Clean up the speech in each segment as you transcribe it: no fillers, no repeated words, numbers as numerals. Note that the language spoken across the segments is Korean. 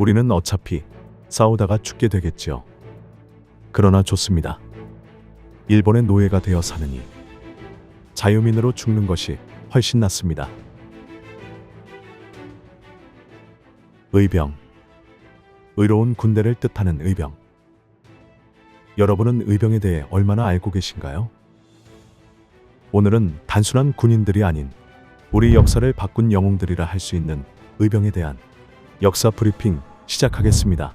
우리는 어차피 싸우다가 죽게 되겠지요. 그러나 좋습니다. 일본의 노예가 되어 사느니 자유민으로 죽는 것이 훨씬 낫습니다. 의병. 의로운 군대를 뜻하는 의병. 여러분은 의병에 대해 얼마나 알고 계신가요? 오늘은 단순한 군인들이 아닌 우리 역사를 바꾼 영웅들이라 할 수 있는 의병에 대한 역사 브리핑 시작하겠습니다.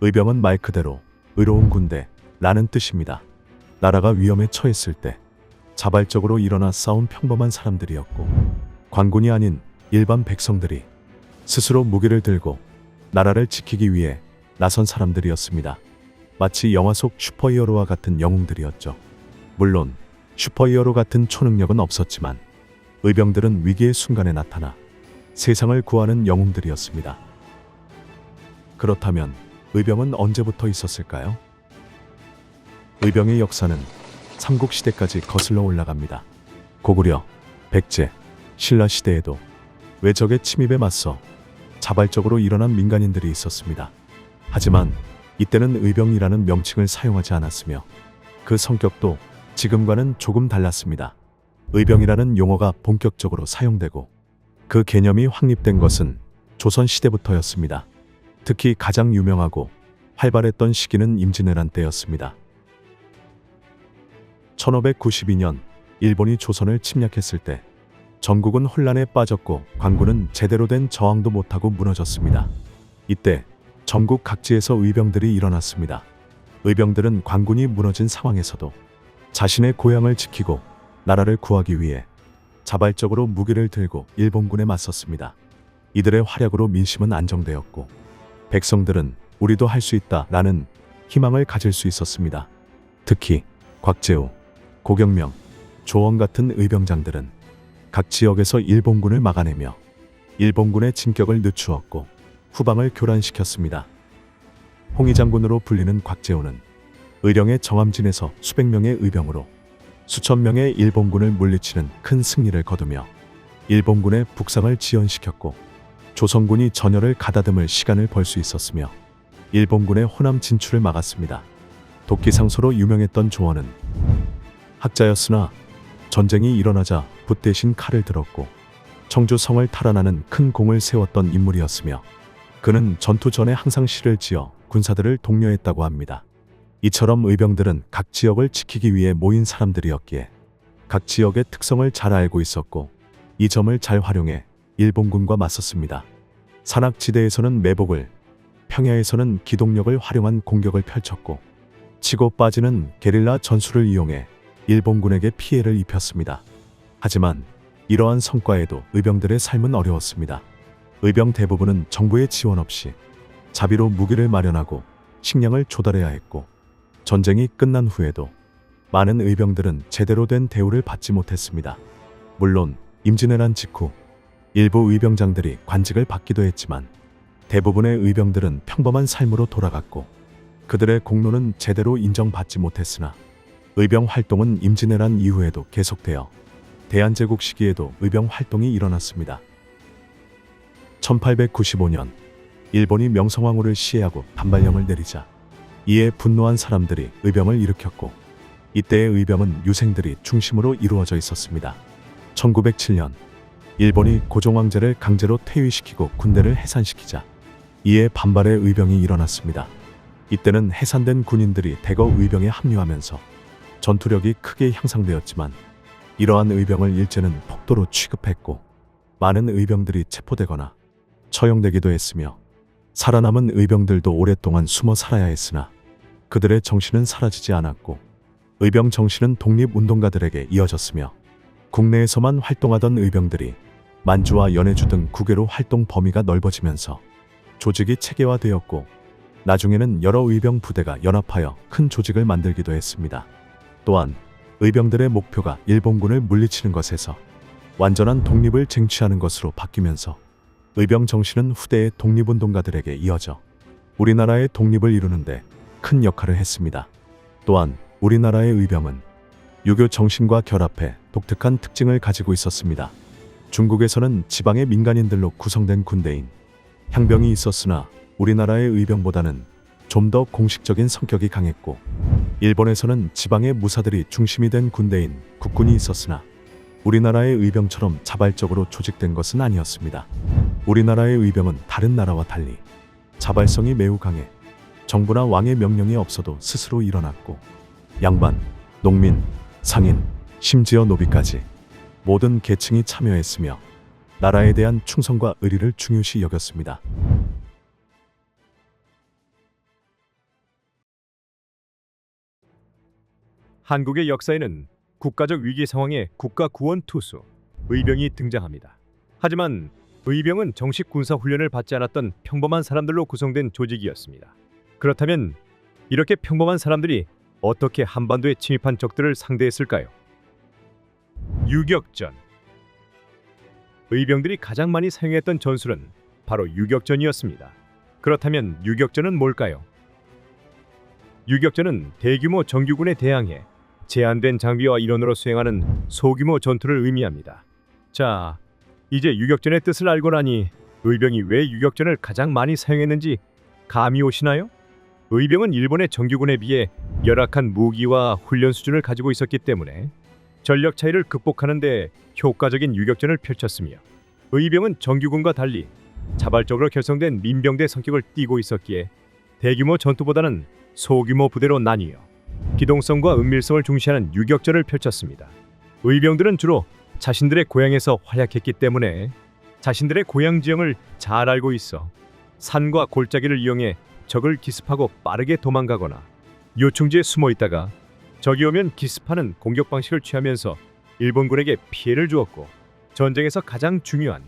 의병은 말 그대로 의로운 군대라는 뜻입니다. 나라가 위험에 처했을 때 자발적으로 일어나 싸운 평범한 사람들이었고, 관군이 아닌 일반 백성들이 스스로 무기를 들고 나라를 지키기 위해 나선 사람들이었습니다. 마치 영화 속 슈퍼히어로와 같은 영웅들이었죠. 물론 슈퍼히어로 같은 초능력은 없었지만 의병들은 위기의 순간에 나타나 세상을 구하는 영웅들이었습니다. 그렇다면 의병은 언제부터 있었을까요? 의병의 역사는 삼국시대까지 거슬러 올라갑니다. 고구려, 백제, 신라 시대에도 외적의 침입에 맞서 자발적으로 일어난 민간인들이 있었습니다. 하지만 이때는 의병이라는 명칭을 사용하지 않았으며 그 성격도 지금과는 조금 달랐습니다. 의병이라는 용어가 본격적으로 사용되고 그 개념이 확립된 것은 조선시대부터였습니다. 특히 가장 유명하고 활발했던 시기는 임진왜란 때였습니다. 1592년 일본이 조선을 침략했을 때 전국은 혼란에 빠졌고 관군은 제대로 된 저항도 못하고 무너졌습니다. 이때 전국 각지에서 의병들이 일어났습니다. 의병들은 관군이 무너진 상황에서도 자신의 고향을 지키고 나라를 구하기 위해 자발적으로 무기를 들고 일본군에 맞섰습니다. 이들의 활약으로 민심은 안정되었고 백성들은 우리도 할 수 있다라는 희망을 가질 수 있었습니다. 특히 곽재우, 고경명, 조원 같은 의병장들은 각 지역에서 일본군을 막아내며 일본군의 진격을 늦추었고 후방을 교란시켰습니다. 홍위 장군으로 불리는 곽재우는 의령의 정암진에서 수백 명의 의병으로 수천 명의 일본군을 물리치는 큰 승리를 거두며 일본군의 북상을 지연시켰고 조선군이 전열을 가다듬을 시간을 벌 수 있었으며 일본군의 호남 진출을 막았습니다. 도끼상소로 유명했던 조원은 학자였으나 전쟁이 일어나자 붓 대신 칼을 들었고 청주성을 탈환하는 큰 공을 세웠던 인물이었으며 그는 전투 전에 항상 시를 지어 군사들을 독려했다고 합니다. 이처럼 의병들은 각 지역을 지키기 위해 모인 사람들이었기에 각 지역의 특성을 잘 알고 있었고 이 점을 잘 활용해 일본군과 맞섰습니다. 산악지대에서는 매복을, 평야에서는 기동력을 활용한 공격을 펼쳤고 치고 빠지는 게릴라 전술을 이용해 일본군에게 피해를 입혔습니다. 하지만 이러한 성과에도 의병들의 삶은 어려웠습니다. 의병 대부분은 정부의 지원 없이 자비로 무기를 마련하고 식량을 조달해야 했고 전쟁이 끝난 후에도 많은 의병들은 제대로 된 대우를 받지 못했습니다. 물론 임진왜란 직후 일부 의병장들이 관직을 받기도 했지만 대부분의 의병들은 평범한 삶으로 돌아갔고 그들의 공로는 제대로 인정받지 못했으나 의병 활동은 임진왜란 이후에도 계속되어 대한제국 시기에도 의병 활동이 일어났습니다. 1895년 일본이 명성황후를 시해하고 단발령을 내리자 이에 분노한 사람들이 의병을 일으켰고 이때의 의병은 유생들이 중심으로 이루어져 있었습니다. 1907년 일본이 고종황제를 강제로 퇴위시키고 군대를 해산시키자 이에 반발의 의병이 일어났습니다. 이때는 해산된 군인들이 대거 의병에 합류하면서 전투력이 크게 향상되었지만 이러한 의병을 일제는 폭도로 취급했고 많은 의병들이 체포되거나 처형되기도 했으며 살아남은 의병들도 오랫동안 숨어 살아야 했으나 그들의 정신은 사라지지 않았고 의병 정신은 독립운동가들에게 이어졌으며 국내에서만 활동하던 의병들이 만주와 연해주 등 국외로 활동 범위가 넓어지면서 조직이 체계화되었고 나중에는 여러 의병 부대가 연합하여 큰 조직을 만들기도 했습니다. 또한 의병들의 목표가 일본군을 물리치는 것에서 완전한 독립을 쟁취하는 것으로 바뀌면서 의병 정신은 후대의 독립운동가들에게 이어져 우리나라의 독립을 이루는데 큰 역할을 했습니다. 또한 우리나라의 의병은 유교 정신과 결합해 독특한 특징을 가지고 있었습니다. 중국에서는 지방의 민간인들로 구성된 군대인 향병이 있었으나 우리나라의 의병보다는 좀 더 공식적인 성격이 강했고, 일본에서는 지방의 무사들이 중심이 된 군대인 국군이 있었으나 우리나라의 의병처럼 자발적으로 조직된 것은 아니었습니다. 우리나라의 의병은 다른 나라와 달리 자발성이 매우 강해 정부나 왕의 명령이 없어도 스스로 일어났고, 양반, 농민, 상인, 심지어 노비까지 모든 계층이 참여했으며 나라에 대한 충성과 의리를 중요시 여겼습니다. 한국의 역사에는 국가적 위기 상황에 국가 구원 투수, 의병이 등장합니다. 하지만 의병은 정식 군사 훈련을 받지 않았던 평범한 사람들로 구성된 조직이었습니다. 그렇다면 이렇게 평범한 사람들이 어떻게 한반도에 침입한 적들을 상대했을까요? 유격전. 의병들이 가장 많이 사용했던 전술은 바로 유격전이었습니다. 그렇다면 유격전은 뭘까요? 유격전은 대규모 정규군에 대항해 제한된 장비와 인원으로 수행하는 소규모 전투를 의미합니다. 자, 이제 유격전의 뜻을 알고 나니 의병이 왜 유격전을 가장 많이 사용했는지 감이 오시나요? 의병은 일본의 정규군에 비해 열악한 무기와 훈련 수준을 가지고 있었기 때문에 전력 차이를 극복하는 데 효과적인 유격전을 펼쳤으며, 의병은 정규군과 달리 자발적으로 결성된 민병대 성격을 띠고 있었기에 대규모 전투보다는 소규모 부대로 나뉘어 기동성과 은밀성을 중시하는 유격전을 펼쳤습니다. 의병들은 주로 자신들의 고향에서 활약했기 때문에 자신들의 고향 지형을 잘 알고 있어 산과 골짜기를 이용해 적을 기습하고 빠르게 도망가거나 요충지에 숨어 있다가 적이 오면 기습하는 공격 방식을 취하면서 일본군에게 피해를 주었고, 전쟁에서 가장 중요한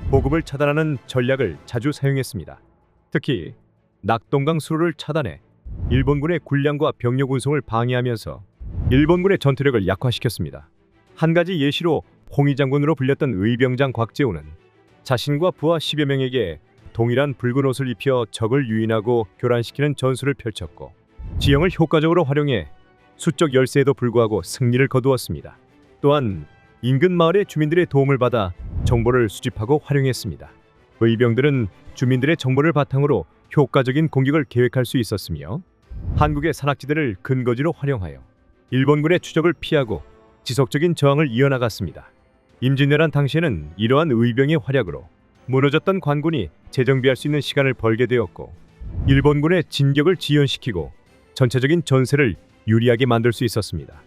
보급을 차단하는 전략을 자주 사용했습니다. 특히 낙동강 수로를 차단해 일본군의 군량과 병력 운송을 방해하면서 일본군의 전투력을 약화시켰습니다. 한 가지 예시로 홍위 장군으로 불렸던 의병장 곽재우는 자신과 부하 10여 명에게 동일한 붉은 옷을 입혀 적을 유인하고 교란시키는 전술을 펼쳤고, 지형을 효과적으로 활용해 수적 열세에도 불구하고 승리를 거두었습니다. 또한 인근 마을의 주민들의 도움을 받아 정보를 수집하고 활용했습니다. 의병들은 주민들의 정보를 바탕으로 효과적인 공격을 계획할 수 있었으며, 한국의 산악지대를 근거지로 활용하여 일본군의 추적을 피하고 지속적인 저항을 이어나갔습니다. 임진왜란 당시에는 이러한 의병의 활약으로 무너졌던 관군이 재정비할 수 있는 시간을 벌게 되었고, 일본군의 진격을 지연시키고 전체적인 전세를 유리하게 만들 수 있었습니다.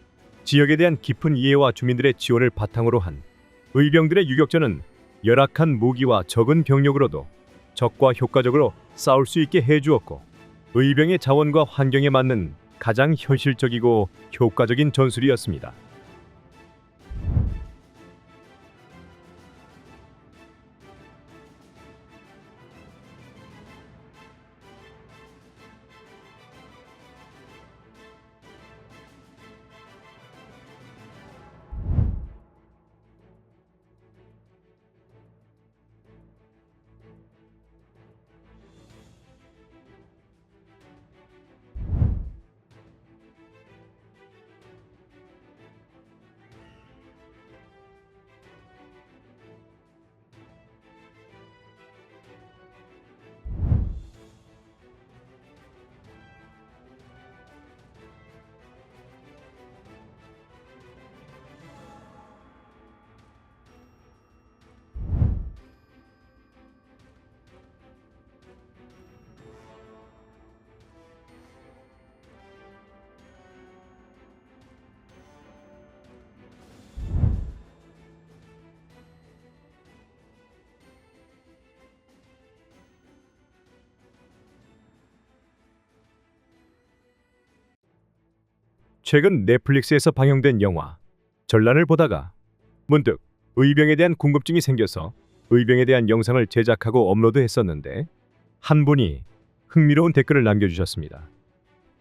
지역에 대한 깊은 이해와 주민들의 지원을 바탕으로 한 의병들의 유격전은 열악한 무기와 적은 병력으로도 적과 효과적으로 싸울 수 있게 해주었고, 의병의 자원과 환경에 맞는 가장 현실적이고 효과적인 전술이었습니다. 최근 넷플릭스에서 방영된 영화 전란을 보다가 문득 의병에 대한 궁금증이 생겨서 의병에 대한 영상을 제작하고 업로드했었는데, 한 분이 흥미로운 댓글을 남겨주셨습니다.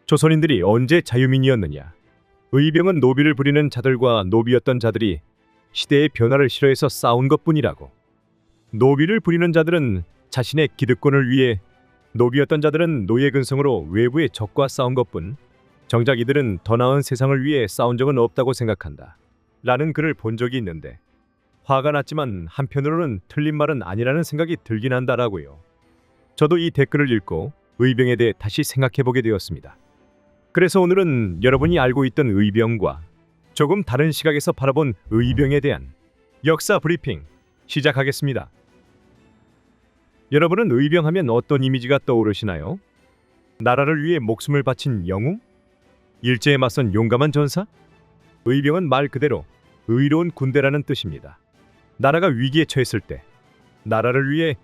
조선인들이 언제 자유민이었느냐? 의병은 노비를 부리는 자들과 노비였던 자들이 시대의 변화를 싫어해서 싸운 것뿐이라고. 노비를 부리는 자들은 자신의 기득권을 위해, 노비였던 자들은 노예 근성으로 외부의 적과 싸운 것뿐, 정작 이들은 더 나은 세상을 위해 싸운 적은 없다고 생각한다 라는 글을 본 적이 있는데, 화가 났지만 한편으로는 틀린 말은 아니라는 생각이 들긴 한다라고요. 저도 이 댓글을 읽고 의병에 대해 다시 생각해보게 되었습니다. 그래서 오늘은 여러분이 알고 있던 의병과 조금 다른 시각에서 바라본 의병에 대한 역사 브리핑 시작하겠습니다. 여러분은 의병하면 어떤 이미지가 떠오르시나요? 나라를 위해 목숨을 바친 영웅? 일제에 맞선 용감한 전사? 의병은 말 그대로 의로운 군대라는 뜻입니다. 나라가 위기에 처했을 때 나라를 위해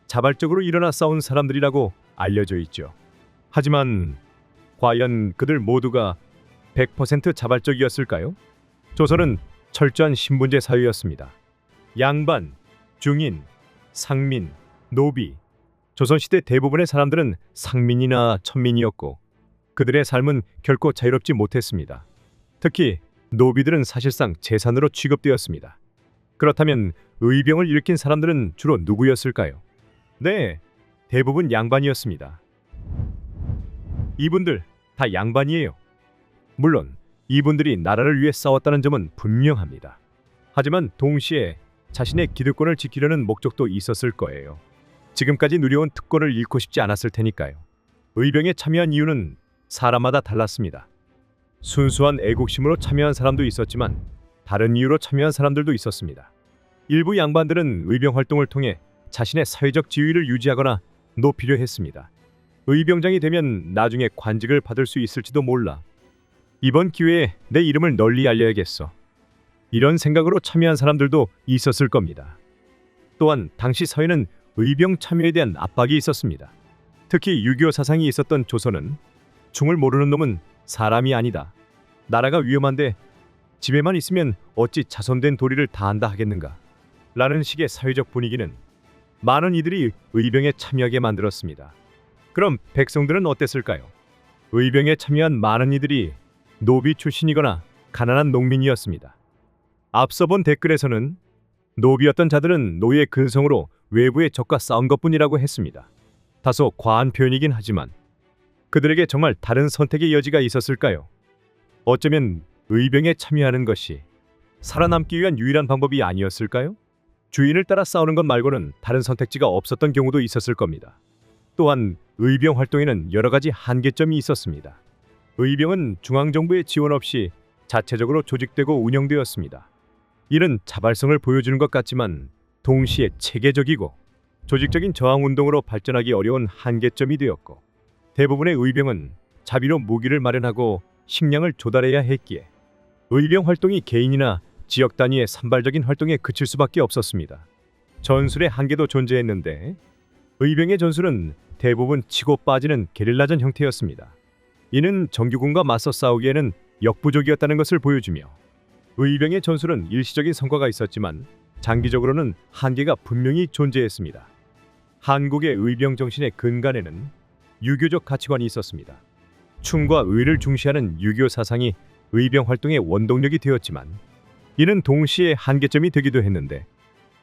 자발적으로 일어나 싸운 사람들이라고 알려져 있죠. 하지만 과연 그들 모두가 100% 자발적이었을까요? 조선은 철저한 신분제 사회였습니다. 양반, 중인, 상민, 노비. 조선시대 대부분의 사람들은 상민이나 천민이었고 그들의 삶은 결코 자유롭지 못했습니다. 특히 노비들은 사실상 재산으로 취급되었습니다. 그렇다면 의병을 일으킨 사람들은 주로 누구였을까요? 네, 대부분 양반이었습니다. 이분들 다 양반이에요. 물론 이분들이 나라를 위해 싸웠다는 점은 분명합니다. 하지만 동시에 자신의 기득권을 지키려는 목적도 있었을 거예요. 지금까지 누려온 특권을 잃고 싶지 않았을 테니까요. 의병에 참여한 이유는 사람마다 달랐습니다. 순수한 애국심으로 참여한 사람도 있었지만 다른 이유로 참여한 사람들도 있었습니다. 일부 양반들은 의병 활동을 통해 자신의 사회적 지위를 유지하거나 높이려 했습니다. 의병장이 되면 나중에 관직을 받을 수 있을지도 몰라. 이번 기회에 내 이름을 널리 알려야겠어. 이런 생각으로 참여한 사람들도 있었을 겁니다. 또한 당시 사회는 의병 참여에 대한 압박이 있었습니다. 특히 유교 사상이 있었던 조선은 총을 모르는 놈은 사람이 아니다. 나라가 위험한데 집에만 있으면 어찌 자손된 도리를 다한다 하겠는가? 라는 식의 사회적 분위기는 많은 이들이 의병에 참여하게 만들었습니다. 그럼 백성들은 어땠을까요? 의병에 참여한 많은 이들이 노비 출신이거나 가난한 농민이었습니다. 앞서 본 댓글에서는 노비였던 자들은 노예 근성으로 외부의 적과 싸운 것뿐이라고 했습니다. 다소 과한 표현이긴 하지만 그들에게 정말 다른 선택의 여지가 있었을까요? 어쩌면 의병에 참여하는 것이 살아남기 위한 유일한 방법이 아니었을까요? 주인을 따라 싸우는 것 말고는 다른 선택지가 없었던 경우도 있었을 겁니다. 또한 의병 활동에는 여러 가지 한계점이 있었습니다. 의병은 중앙정부의 지원 없이 자체적으로 조직되고 운영되었습니다. 이는 자발성을 보여주는 것 같지만 동시에 체계적이고 조직적인 저항운동으로 발전하기 어려운 한계점이 되었고 대부분의 의병은 자비로 무기를 마련하고 식량을 조달해야 했기에 의병 활동이 개인이나 지역 단위의 산발적인 활동에 그칠 수밖에 없었습니다. 전술의 한계도 존재했는데 의병의 전술은 대부분 치고 빠지는 게릴라전 형태였습니다. 이는 정규군과 맞서 싸우기에는 역부족이었다는 것을 보여주며 의병의 전술은 일시적인 성과가 있었지만 장기적으로는 한계가 분명히 존재했습니다. 한국의 의병 정신의 근간에는 유교적 가치관이 있었습니다. 충과 의를 중시하는 유교 사상이 의병 활동의 원동력이 되었지만 이는 동시에 한계점이 되기도 했는데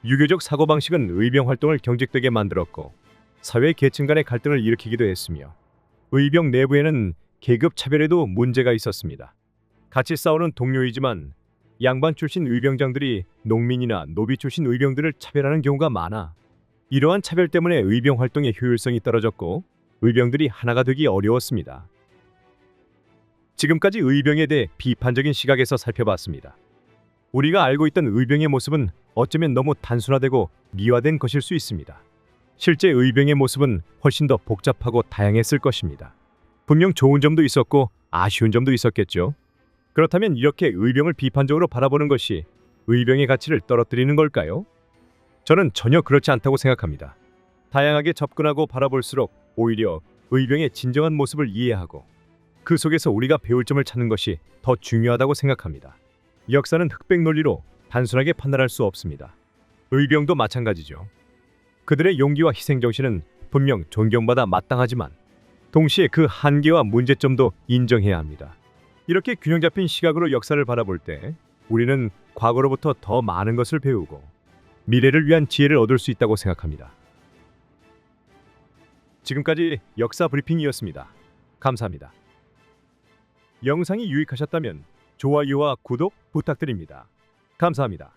유교적 사고방식은 의병 활동을 경직되게 만들었고 사회 계층 간의 갈등을 일으키기도 했으며 의병 내부에는 계급 차별에도 문제가 있었습니다. 같이 싸우는 동료이지만 양반 출신 의병장들이 농민이나 노비 출신 의병들을 차별하는 경우가 많아 이러한 차별 때문에 의병 활동의 효율성이 떨어졌고 의병들이 하나가 되기 어려웠습니다. 지금까지 의병에 대해 비판적인 시각에서 살펴봤습니다. 우리가 알고 있던 의병의 모습은 어쩌면 너무 단순화되고 미화된 것일 수 있습니다. 실제 의병의 모습은 훨씬 더 복잡하고 다양했을 것입니다. 분명 좋은 점도 있었고 아쉬운 점도 있었겠죠. 그렇다면 이렇게 의병을 비판적으로 바라보는 것이 의병의 가치를 떨어뜨리는 걸까요? 저는 전혀 그렇지 않다고 생각합니다. 다양하게 접근하고 바라볼수록 오히려 의병의 진정한 모습을 이해하고 그 속에서 우리가 배울 점을 찾는 것이 더 중요하다고 생각합니다. 역사는 흑백 논리로 단순하게 판단할 수 없습니다. 의병도 마찬가지죠. 그들의 용기와 희생정신은 분명 존경받아 마땅하지만 동시에 그 한계와 문제점도 인정해야 합니다. 이렇게 균형 잡힌 시각으로 역사를 바라볼 때 우리는 과거로부터 더 많은 것을 배우고 미래를 위한 지혜를 얻을 수 있다고 생각합니다. 지금까지 역사 브리핑이었습니다. 감사합니다. 영상이 유익하셨다면 좋아요와 구독 부탁드립니다. 감사합니다.